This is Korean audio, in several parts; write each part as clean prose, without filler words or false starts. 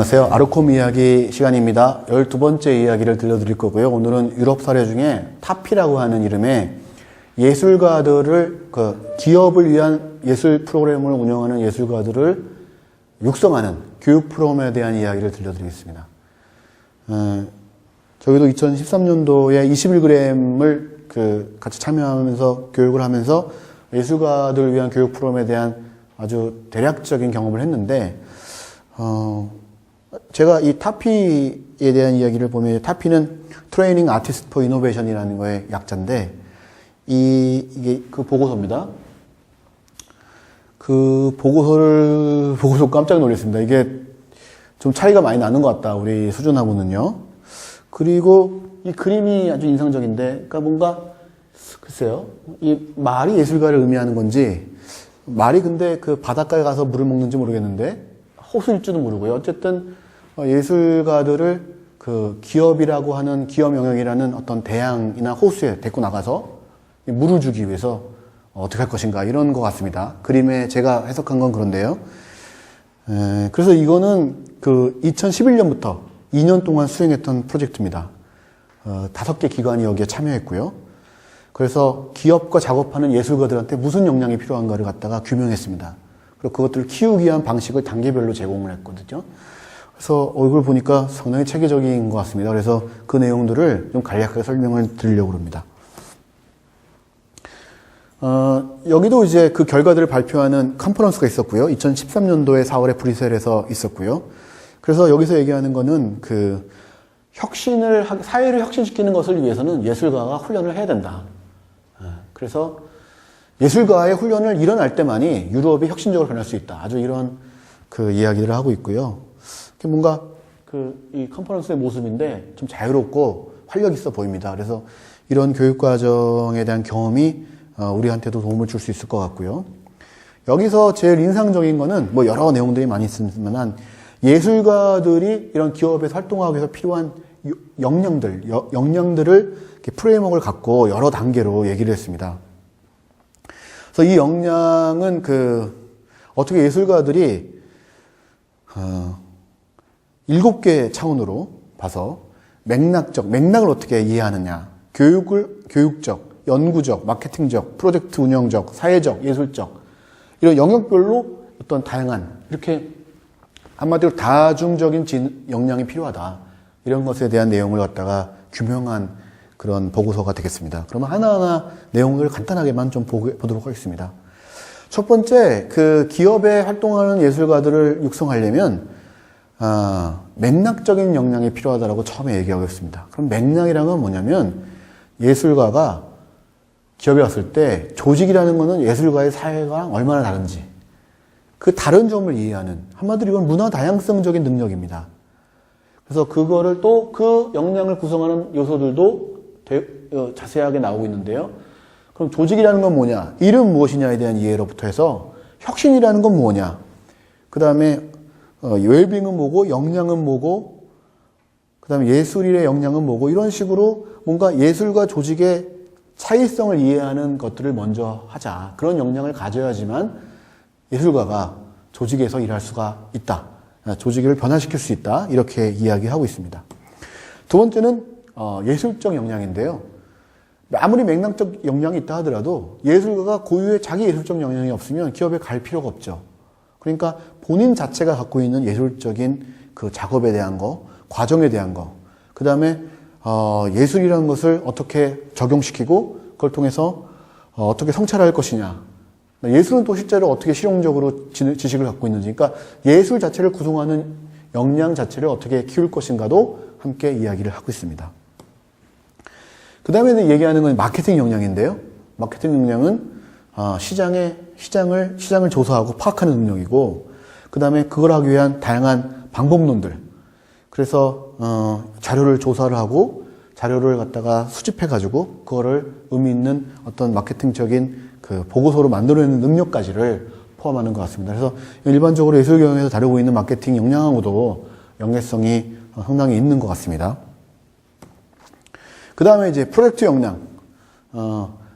안녕하세요. 아르콤 이야기 시간입니다. 12번째 이야기를 들려드릴 거고요. 오늘은 유럽 사례 중에 타피라고 하는 이름의 예술가들을, 기업을 위한 예술 프로그램을 운영하는 예술가들을 육성하는 교육 프로그램에 대한 이야기를 들려드리겠습니다. 저희도 2013년도에 21g을 같이 참여하면서 교육을 하면서 예술가들을 위한 교육 프로그램에 대한 아주 대략적인 경험을 했는데, 제가 이 타피에 대한 이야기를 보면, 타피는 트레이닝 아티스트 포 이노베이션이라는 거의 약자인데, 이게 그 보고서입니다. 그 보고서를 보고서 깜짝 놀랐습니다. 이게 좀 차이가 많이 나는 것 같다, 우리 수준하고는요. 그리고 이 그림이 아주 인상적인데, 그러니까 뭔가, 글쎄요, 이 말이 예술가를 의미하는 건지, 말이 근데 그 바닷가에 가서 물을 먹는지 모르겠는데, 호수일 줄은 모르고요. 어쨌든 예술가들을 그 기업이라고 하는 기업 영역이라는 어떤 대양이나 호수에 데리고 나가서 물을 주기 위해서 어떻게 할 것인가, 이런 것 같습니다. 그림에 제가 해석한 건 그런데요. 그래서 이거는 그 2011년부터 2년 동안 수행했던 프로젝트입니다. 5개 기관이 여기에 참여했고요. 그래서 기업과 작업하는 예술가들한테 무슨 역량이 필요한가를 갖다가 규명했습니다. 그리고 그것들을 키우기 위한 방식을 단계별로 제공을 했거든요. 그래서 이걸 보니까 상당히 체계적인 것 같습니다. 그래서 그 내용들을 좀 간략하게 설명을 드리려고 합니다. 여기도 이제 그 결과들을 발표하는 컨퍼런스가 있었고요. 2013년도에 4월에 브뤼셀에서 있었고요. 그래서 여기서 얘기하는 거는 그 사회를 혁신시키는 것을 위해서는 예술가가 훈련을 해야 된다. 그래서 예술가의 훈련을 일어날 때만이 유럽이 혁신적으로 변할 수 있다. 아주 이런 그 이야기를 하고 있고요. 뭔가 이 컨퍼런스의 모습인데 좀 자유롭고 활력 있어 보입니다. 그래서 이런 교육 과정에 대한 경험이 우리한테도 도움을 줄 수 있을 것 같고요. 여기서 제일 인상적인 거는 뭐 여러 내용들이 많이 있지만 예술가들이 이런 기업에서 활동하기 위해서 필요한 역량들을 프레임워크를 갖고 여러 단계로 얘기를 했습니다. 그래서 이 역량은 어떻게 예술가들이 7개 차원으로 봐서 맥락을 어떻게 이해하느냐, 교육적, 연구적, 마케팅적, 프로젝트 운영적, 사회적, 예술적, 이런 영역별로 어떤 다양한, 이렇게 한마디로 다중적인 역량이 필요하다, 이런 것에 대한 내용을 갖다가 규명한 그런 보고서가 되겠습니다. 그러면 하나하나 내용을 간단하게만 좀 보도록 하겠습니다. 첫 번째, 그 기업에 활동하는 예술가들을 육성하려면 맥락적인 역량이 필요하다고 처음에 얘기하겠습니다. 그럼 맥락이라는 건 뭐냐면, 예술가가 기업에 왔을 때 조직이라는 거는 예술가의 사회가 얼마나 다른지, 그 다른 점을 이해하는, 한마디로 이건 문화 다양성적인 능력입니다. 그래서 그거를 또 그 역량을 구성하는 요소들도 자세하게 나오고 있는데요. 그럼 조직이라는 건 뭐냐, 일은 무엇이냐에 대한 이해로부터 해서 혁신이라는 건 뭐냐, 그 다음에 웰빙은 뭐고, 역량은 뭐고, 그 다음에 예술의 역량은 뭐고, 이런 식으로 뭔가 예술과 조직의 차이성을 이해하는 것들을 먼저 하자. 그런 역량을 가져야지만 예술가가 조직에서 일할 수가 있다. 조직을 변화시킬 수 있다. 이렇게 이야기하고 있습니다. 두 번째는 예술적 역량인데요. 아무리 맥락적 역량이 있다 하더라도 예술가가 고유의 자기 예술적 역량이 없으면 기업에 갈 필요가 없죠. 그러니까 본인 자체가 갖고 있는 예술적인 그 작업에 대한 거, 과정에 대한 거, 그 다음에 예술이라는 것을 어떻게 적용시키고 그걸 통해서 어떻게 성찰할 것이냐, 예술은 또 실제로 어떻게 실용적으로 지식을 갖고 있는지, 그러니까 예술 자체를 구성하는 역량 자체를 어떻게 키울 것인가도 함께 이야기를 하고 있습니다. 그 다음에 얘기하는 건 마케팅 역량인데요. 마케팅 역량은 시장을 조사하고 파악하는 능력이고, 그 다음에 그걸 하기 위한 다양한 방법론들, 그래서 자료를 조사를 하고 자료를 갖다가 수집해가지고 그거를 의미 있는 어떤 마케팅적인 그 보고서로 만들어내는 능력까지를 포함하는 것 같습니다. 그래서 일반적으로 예술 경영에서 다루고 있는 마케팅 역량하고도 연계성이 상당히 있는 것 같습니다. 그 다음에 이제 프로젝트 역량,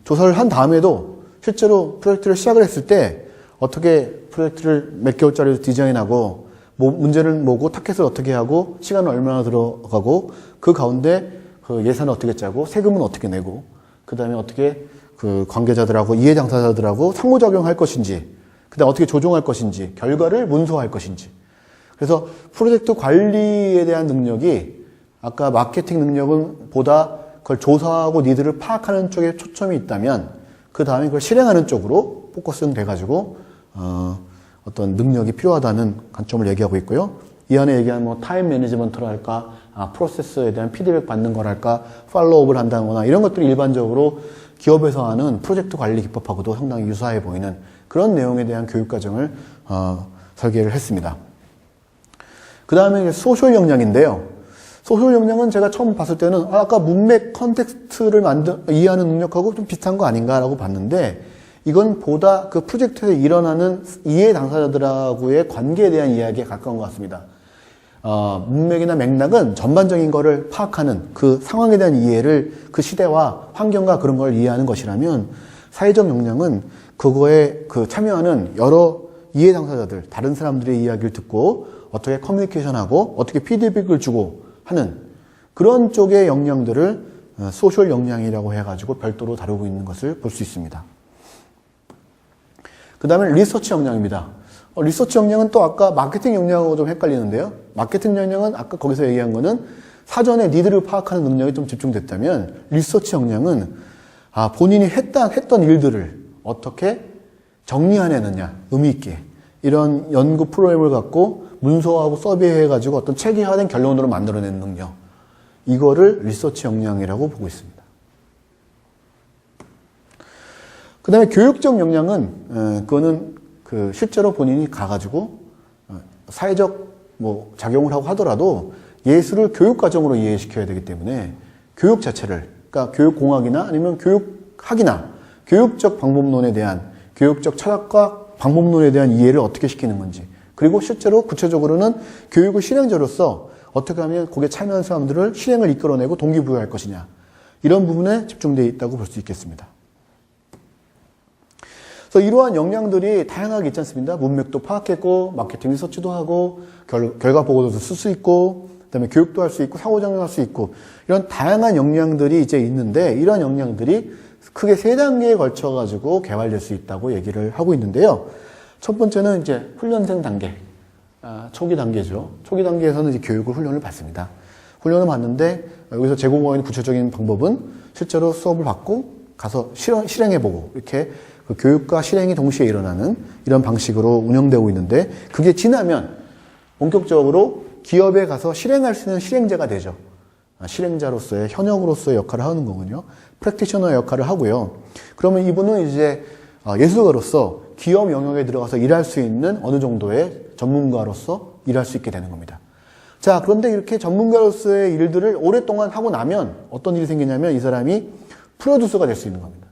조사를 한 다음에도 실제로 프로젝트를 시작을 했을 때 어떻게 프로젝트를 몇 개월짜리 디자인하고 문제는 뭐고 타켓을 어떻게 하고 시간은 얼마나 들어가고 그 가운데 그 예산을 어떻게 짜고 세금은 어떻게 내고 그 다음에 어떻게 그 관계자들하고 이해 당사자들하고 상호작용할 것인지 그 다음에 어떻게 조종할 것인지 결과를 문서화할 것인지 그래서 프로젝트 관리에 대한 능력이 아까 마케팅 능력은 보다 그걸 조사하고 니들을 파악하는 쪽에 초점이 있다면 그 다음에 그걸 실행하는 쪽으로 포커싱 돼가지고 어떤 능력이 필요하다는 관점을 얘기하고 있고요. 이 안에 얘기한 뭐 타임 매니지먼트를 할까, 프로세스에 대한 피드백 받는 거랄까, 팔로우업을 한다거나 이런 것들이 일반적으로 기업에서 하는 프로젝트 관리 기법하고도 상당히 유사해 보이는 그런 내용에 대한 교육 과정을 설계를 했습니다. 그 다음에 소셜 역량인데요. 소셜 역량은 제가 처음 봤을 때는 아까 문맥 컨텍스트를 이해하는 능력하고 좀 비슷한 거 아닌가라고 봤는데 이건 보다 그 프로젝트에 일어나는 이해 당사자들하고의 관계에 대한 이야기에 가까운 것 같습니다. 문맥이나 맥락은 전반적인 거를 파악하는 그 상황에 대한 이해를 그 시대와 환경과 그런 걸 이해하는 것이라면 사회적 역량은 그거에 그 참여하는 여러 이해 당사자들, 다른 사람들의 이야기를 듣고 어떻게 커뮤니케이션하고 어떻게 피드백을 주고 하는 그런 쪽의 역량들을 소셜 역량이라고 해가지고 별도로 다루고 있는 것을 볼 수 있습니다. 그 다음에 리서치 역량입니다. 리서치 역량은 또 아까 마케팅 역량하고 좀 헷갈리는데요. 마케팅 역량은 아까 거기서 얘기한 거는 사전에 니들을 파악하는 능력이 좀 집중됐다면 리서치 역량은 본인이 했던 일들을 어떻게 정리해내느냐, 의미 있게 이런 연구 프로그램을 갖고 문서하고 서비해가지고 어떤 체계화된 결론으로 만들어내는 능력 이거를 리서치 역량이라고 보고 있습니다. 그 다음에 교육적 역량은 그거는 그 실제로 본인이 가가지고 사회적 뭐 작용을 하고 하더라도 예술을 교육 과정으로 이해시켜야 되기 때문에 교육 자체를 그러니까 교육공학이나 아니면 교육학이나 교육적 방법론에 대한 교육적 철학과 방법론에 대한 이해를 어떻게 시키는 건지 그리고 실제로 구체적으로는 교육의 실행자로서 어떻게 하면 거기에 참여한 사람들을 실행을 이끌어내고 동기부여할 것이냐 이런 부분에 집중되어 있다고 볼 수 있겠습니다. 그래서 이러한 역량들이 다양하게 있지 않습니까? 문맥도 파악했고 마케팅 리서치도 하고 결과 보고도 쓸 수 있고 그다음에 교육도 할 수 있고 상호작용할 수 있고 이런 다양한 역량들이 이제 있는데 이런 역량들이 크게 세 단계에 걸쳐 가지고 개발될 수 있다고 얘기를 하고 있는데요. 첫 번째는 이제 훈련생 단계, 초기 단계죠. 초기 단계에서는 이제 교육을 훈련을 받습니다. 훈련을 받는데 여기서 제공하고 있는 구체적인 방법은 실제로 수업을 받고 가서 실행해보고 이렇게 그 교육과 실행이 동시에 일어나는 이런 방식으로 운영되고 있는데 그게 지나면 본격적으로 기업에 가서 실행할 수 있는 실행자가 되죠. 실행자로서의 현역으로서의 역할을 하는 거군요. 프랙티셔너 역할을 하고요. 그러면 이분은 이제 예술가로서 기업 영역에 들어가서 일할 수 있는 어느 정도의 전문가로서 일할 수 있게 되는 겁니다. 자, 그런데 이렇게 전문가로서의 일들을 오랫동안 하고 나면 어떤 일이 생기냐면 이 사람이 프로듀서가 될 수 있는 겁니다.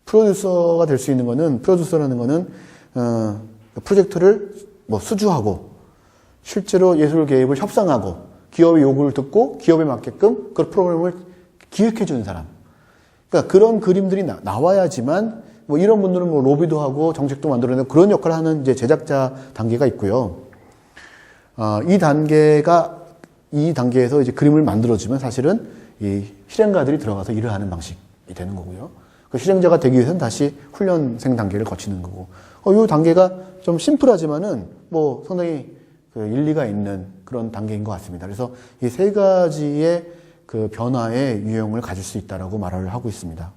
프로듀서가 될 수 있는 거는 프로듀서라는 거는 프로젝트를 뭐 수주하고 실제로 예술 개입을 협상하고 기업의 요구를 듣고 기업에 맞게끔 그 프로그램을 기획해 주는 사람. 그러니까 그런 그림들이 나와야지만 뭐 이런 분들은 뭐 로비도 하고 정책도 만들어내고 그런 역할을 하는 이제 제작자 단계가 있고요. 이 단계에서 이제 그림을 만들어주면 사실은 이 실행가들이 들어가서 일을 하는 방식이 되는 거고요. 그 실행자가 되기 위해서는 다시 훈련생 단계를 거치는 거고. 이 단계가 좀 심플하지만은 뭐 상당히 그 일리가 있는 그런 단계인 것 같습니다. 그래서 이 세 가지의 그 변화의 유형을 가질 수 있다라고 말을 하고 있습니다.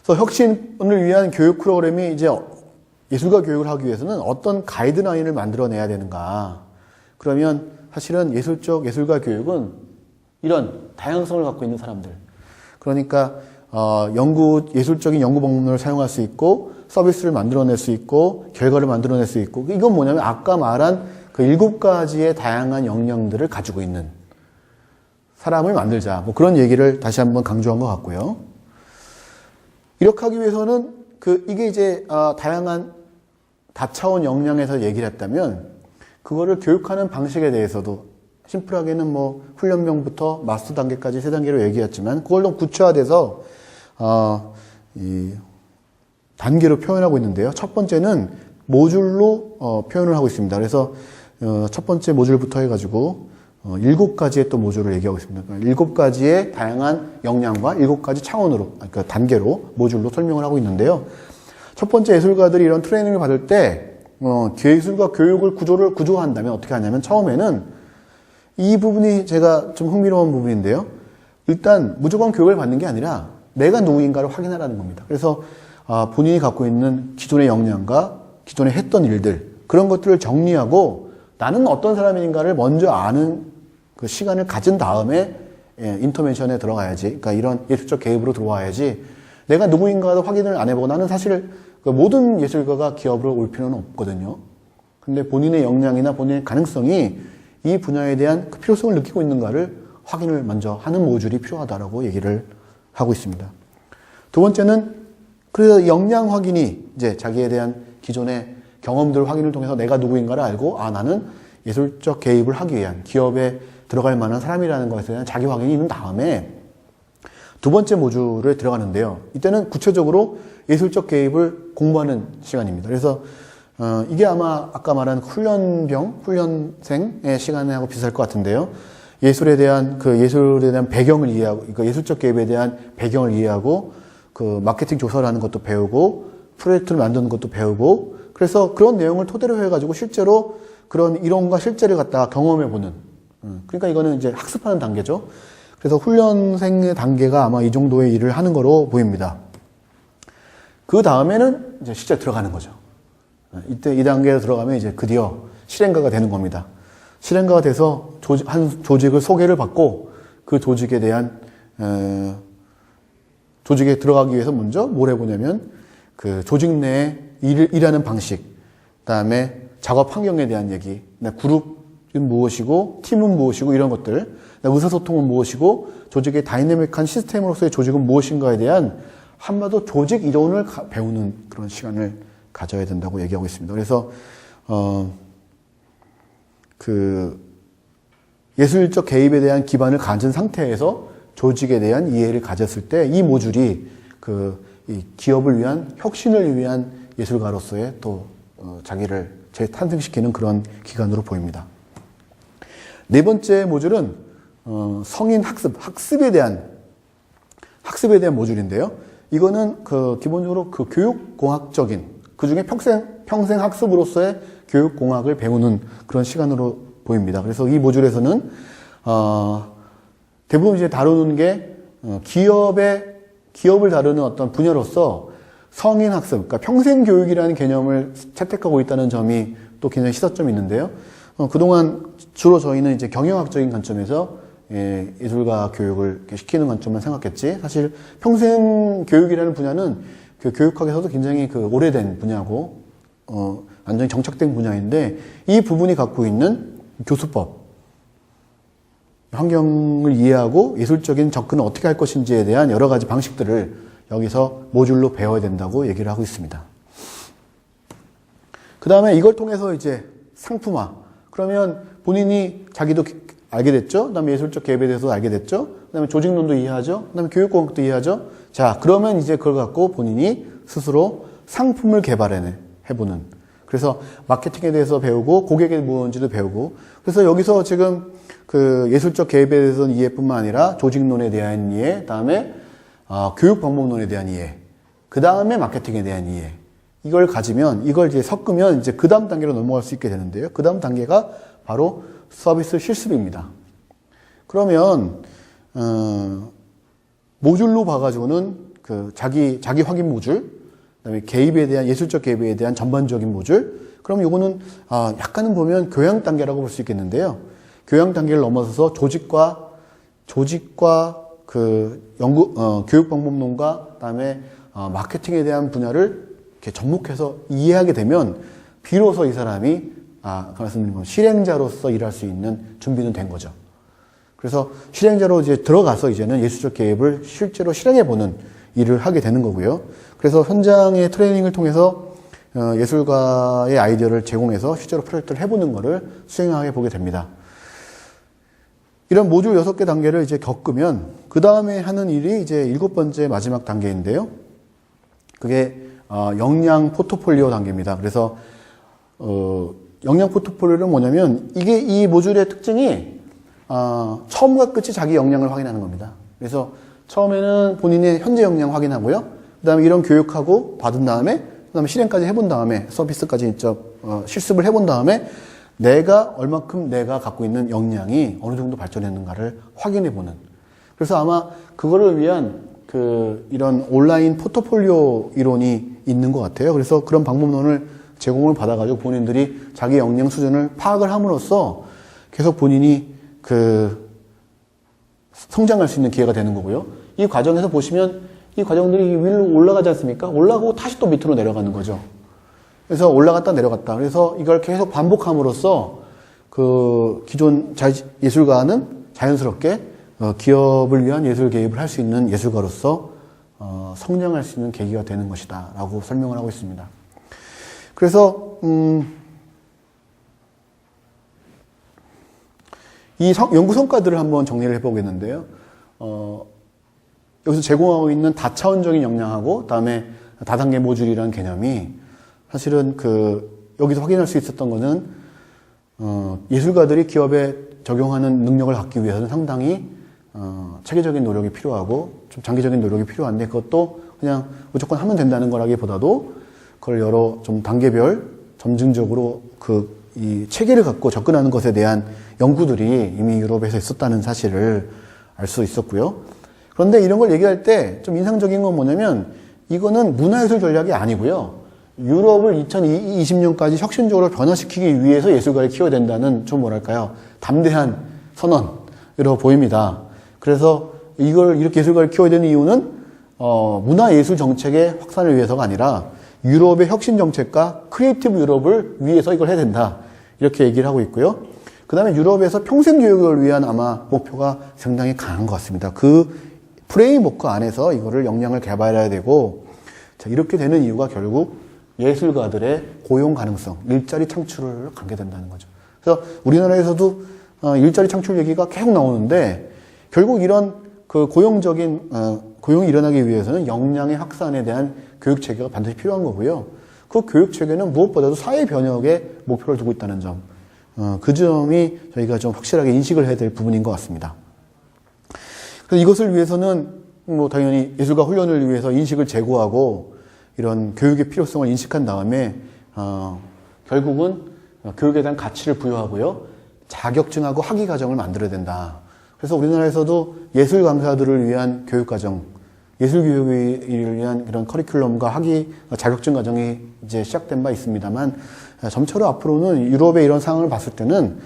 그래서 혁신을 위한 교육 프로그램이 이제 예술가 교육을 하기 위해서는 어떤 가이드라인을 만들어내야 되는가. 그러면 사실은 예술가 교육은 이런 다양성을 갖고 있는 사람들. 그러니까 예술적인 연구 방법론을 사용할 수 있고 서비스를 만들어낼 수 있고 결과를 만들어낼 수 있고 이건 뭐냐면 아까 말한 그 7가지의 다양한 역량들을 가지고 있는 사람을 만들자. 뭐 그런 얘기를 다시 한번 강조한 것 같고요. 이렇게 하기 위해서는 이게 이제 다양한 다차원 역량에서 얘기를 했다면 그거를 교육하는 방식에 대해서도 심플하게는 뭐 훈련병부터 마스터 단계까지 3단계로 얘기했지만 그걸 좀 구체화돼서 이 단계로 표현하고 있는데요. 첫 번째는 모듈로 표현을 하고 있습니다. 그래서 첫 번째 모듈부터 해가지고 7가지의 또 모듈을 얘기하고 있습니다. 그러니까 7가지의 다양한 역량과 7가지 차원으로, 그러니까 단계로 모듈로 설명을 하고 있는데요. 첫 번째 예술가들이 이런 트레이닝을 받을 때 예술과 교육을 구조한다면 어떻게 하냐면 처음에는 이 부분이 제가 좀 흥미로운 부분인데요. 일단 무조건 교육을 받는 게 아니라 내가 누구인가를 확인하라는 겁니다. 그래서 본인이 갖고 있는 기존의 역량과 기존에 했던 일들 그런 것들을 정리하고 나는 어떤 사람인가를 먼저 아는 그 시간을 가진 다음에 인터벤션에 들어가야지. 그러니까 이런 예술적 개입으로 들어와야지. 내가 누구인가도 확인을 안 해보고 나는 사실 그 모든 예술가가 기업으로 올 필요는 없거든요. 근데 본인의 역량이나 본인의 가능성이 이 분야에 대한 그 필요성을 느끼고 있는가를 확인을 먼저 하는 모듈이 필요하다라고 얘기를 하고 있습니다. 두 번째는 그래서 역량 확인이 이제 자기에 대한 기존의 경험들 확인을 통해서 내가 누구인가를 알고 나는 예술적 개입을 하기 위한 기업에 들어갈 만한 사람이라는 것에 대한 자기 확인이 있는 다음에 두 번째 모듈에 들어가는데요. 이때는 구체적으로 예술적 개입을 공부하는 시간입니다. 그래서 이게 아마 아까 말한 훈련생의 시간하고 비슷할 것 같은데요. 예술에 대한 배경을 이해하고, 그 예술적 개입에 대한 배경을 이해하고, 그 마케팅 조사를 하는 것도 배우고, 프로젝트를 만드는 것도 배우고, 그래서 그런 내용을 토대로 해가지고 실제로 그런 이론과 실제를 갖다가 경험해보는. 그러니까 이거는 이제 학습하는 단계죠. 그래서 훈련생의 단계가 아마 이 정도의 일을 하는 거로 보입니다. 그 다음에는 이제 실제 들어가는 거죠. 이때 이 단계에 들어가면 이제 드디어 실행가가 되는 겁니다. 실행가가 돼서 한 조직을 소개를 받고 그 조직에 대한 조직에 들어가기 위해서 먼저 뭘 해보냐면 그 조직 내에 일하는 방식, 그다음에 작업 환경에 대한 얘기, 그룹은 무엇이고 팀은 무엇이고 이런 것들, 의사소통은 무엇이고 조직의 다이내믹한 시스템으로서의 조직은 무엇인가에 대한 한마디로 조직 이론을 배우는 그런 시간을 가져야 된다고 얘기하고 있습니다. 그래서 그 예술적 개입에 대한 기반을 가진 상태에서 조직에 대한 이해를 가졌을 때 이 모듈이 이 기업을 위한 혁신을 위한 예술가로서의 또 자기를 재탄생시키는 그런 기간으로 보입니다. 네 번째 모듈은 성인 학습에 대한 모듈인데요. 이거는 기본적으로 교육공학적인 그 중에 평생 학습으로서의 교육공학을 배우는 그런 시간으로 보입니다. 그래서 이 모듈에서는 대부분 이제 다루는 게 기업을 다루는 어떤 분야로서 성인 학습, 그러니까 평생 교육이라는 개념을 채택하고 있다는 점이 또 굉장히 시사점이 있는데요. 그동안 주로 저희는 이제 경영학적인 관점에서 예술가 교육을 시키는 관점만 생각했지, 사실 평생 교육이라는 분야는 그 교육학에서도 굉장히 오래된 분야고, 완전히 정착된 분야인데, 이 부분이 갖고 있는 교수법, 환경을 이해하고 예술적인 접근을 어떻게 할 것인지에 대한 여러 가지 방식들을 여기서 모듈로 배워야 된다고 얘기를 하고 있습니다. 그 다음에 이걸 통해서 이제 상품화. 그러면 본인이 자기도 알게 됐죠? 그 다음에 예술적 개입에 대해서 알게 됐죠? 그 다음에 조직론도 이해하죠? 그 다음에 교육공학도 이해하죠? 자, 그러면 이제 그걸 갖고 본인이 스스로 상품을 개발해보는. 그래서 마케팅에 대해서 배우고, 고객이 뭔지도 배우고. 그래서 여기서 지금 예술적 개입에 대해서는 이해뿐만 아니라 조직론에 대한 이해, 그 다음에 교육 방법론에 대한 이해, 그 다음에 마케팅에 대한 이해. 이걸 가지면, 이걸 이제 섞으면 이제 그 다음 단계로 넘어갈 수 있게 되는데요. 그 다음 단계가 바로 서비스 실습입니다. 그러면, 모듈로 봐가지고는 자기 확인 모듈, 그 다음에 개입에 대한, 예술적 개입에 대한 전반적인 모듈, 그럼 요거는, 약간은 보면 교양 단계라고 볼 수 있겠는데요. 교양 단계를 넘어서서 조직과 교육 방법론과 그다음에 마케팅에 대한 분야를 이렇게 접목해서 이해하게 되면 비로소 이 사람이 말씀드린 건 실행자로서 일할 수 있는 준비는 된 거죠. 그래서 실행자로 이제 들어가서 이제는 예술적 개입을 실제로 실행해 보는 일을 하게 되는 거고요. 그래서 현장의 트레이닝을 통해서 예술가의 아이디어를 제공해서 실제로 프로젝트를 해보는 거를 수행하게 보게 됩니다. 이런 모듈 6개 단계를 이제 겪으면 그 다음에 하는 일이 이제 7번째 마지막 단계인데요. 그게 역량 포트폴리오 단계입니다. 그래서 역량 포트폴리오는 뭐냐면 이게 이 모듈의 특징이 처음과 끝이 자기 역량을 확인하는 겁니다. 그래서 처음에는 본인의 현재 역량 확인하고요. 그 다음에 이런 교육하고 받은 다음에 그 다음에 실행까지 해본 다음에 서비스까지 직접 실습을 해본 다음에 내가 얼마큼 내가 갖고 있는 역량이 어느 정도 발전했는가를 확인해보는. 그래서 아마 그거를 위한 이런 온라인 포트폴리오 이론이 있는 것 같아요. 그래서 그런 방법론을 제공을 받아가지고 본인들이 자기 역량 수준을 파악을 함으로써 계속 본인이 성장할 수 있는 기회가 되는 거고요. 이 과정에서 보시면 이 과정들이 위로 올라가지 않습니까? 올라가고 다시 또 밑으로 내려가는 거죠. 그래서 올라갔다 내려갔다. 그래서 이걸 계속 반복함으로써 기존 예술가는 자연스럽게 기업을 위한 예술 개입을 할 수 있는 예술가로서 성장할 수 있는 계기가 되는 것이다 라고 설명을 하고 있습니다. 그래서 이 연구 성과들을 한번 정리를 해보겠는데요. 여기서 제공하고 있는 다차원적인 역량하고 그다음에 다단계 모듈이라는 개념이 사실은 여기서 확인할 수 있었던 것은 예술가들이 기업에 적용하는 능력을 갖기 위해서는 상당히 체계적인 노력이 필요하고 좀 장기적인 노력이 필요한데 그것도 그냥 무조건 하면 된다는 거라기보다도 그걸 여러 좀 단계별 점증적으로 이 체계를 갖고 접근하는 것에 대한 연구들이 이미 유럽에서 있었다는 사실을 알 수 있었고요. 그런데 이런 걸 얘기할 때 좀 인상적인 건 뭐냐면 이거는 문화예술 전략이 아니고요. 유럽을 2020년까지 혁신적으로 변화시키기 위해서 예술가를 키워야 된다는 좀 뭐랄까요. 담대한 선언으로 보입니다. 그래서 이걸 이렇게 예술가를 키워야 되는 이유는 문화예술 정책의 확산을 위해서가 아니라 유럽의 혁신 정책과 크리에이티브 유럽을 위해서 이걸 해야 된다. 이렇게 얘기를 하고 있고요. 그 다음에 유럽에서 평생 교육을 위한 아마 목표가 상당히 강한 것 같습니다. 그 프레임워크 안에서 이거를 역량을 개발해야 되고, 자, 이렇게 되는 이유가 결국 예술가들의 고용 가능성, 일자리 창출을 관계된다는 거죠. 그래서 우리나라에서도 일자리 창출 얘기가 계속 나오는데, 결국 이런 고용이 일어나기 위해서는 역량의 확산에 대한 교육 체계가 반드시 필요한 거고요. 그 교육 체계는 무엇보다도 사회 변혁에 목표를 두고 있다는 점, 그 점이 저희가 좀 확실하게 인식을 해야 될 부분인 것 같습니다. 그래서 이것을 위해서는 당연히 예술가 훈련을 위해서 인식을 제고하고 이런 교육의 필요성을 인식한 다음에 결국은 교육에 대한 가치를 부여하고요. 자격증하고 학위 과정을 만들어야 된다. 그래서 우리나라에서도 예술 강사들을 위한 교육 과정, 예술 교육을 위한 그런 커리큘럼과 학위 자격증 과정이 이제 시작된 바 있습니다만 점차로 앞으로는 유럽의 이런 상황을 봤을 때는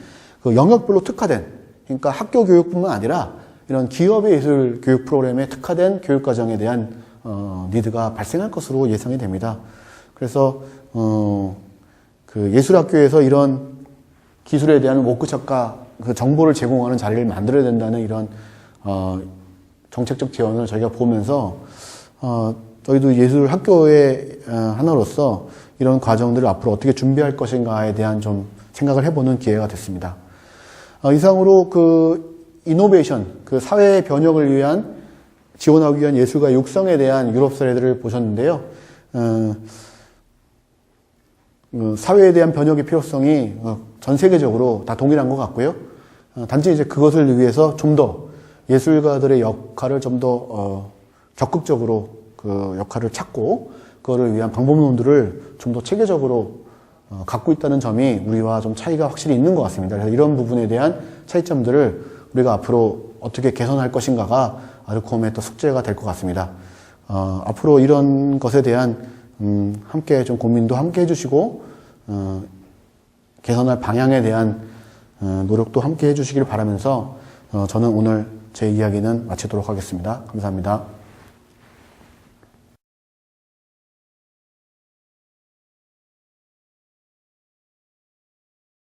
영역별로 특화된, 그러니까 학교 교육뿐만 아니라 이런 기업의 예술 교육 프로그램에 특화된 교육 과정에 대한 니드가 발생할 것으로 예상이 됩니다. 그래서 예술학교에서 이런 기술에 대한 워크숍과 정보를 제공하는 자리를 만들어야 된다는 이런 정책적 지원을 저희가 보면서 저희도 예술학교의 하나로서 이런 과정들을 앞으로 어떻게 준비할 것인가에 대한 좀 생각을 해보는 기회가 됐습니다. 이상으로 이노베이션, 사회 변혁을 위한 지원하기 위한 예술가 육성에 대한 유럽 사례들을 보셨는데요. 사회에 대한 변혁의 필요성이 전 세계적으로 다 동일한 것 같고요. 단지 이제 그것을 위해서 좀 더 예술가들의 역할을 좀 더 적극적으로 역할을 찾고 그거를 위한 방법론들을 좀 더 체계적으로 갖고 있다는 점이 우리와 좀 차이가 확실히 있는 것 같습니다. 그래서 이런 부분에 대한 차이점들을 우리가 앞으로 어떻게 개선할 것인가가 아르콤의 또 숙제가 될 것 같습니다. 앞으로 이런 것에 대한 함께 좀 고민도 함께 해주시고 개선할 방향에 대한 노력도 함께 해주시길 바라면서 저는 오늘 제 이야기는 마치도록 하겠습니다. 감사합니다.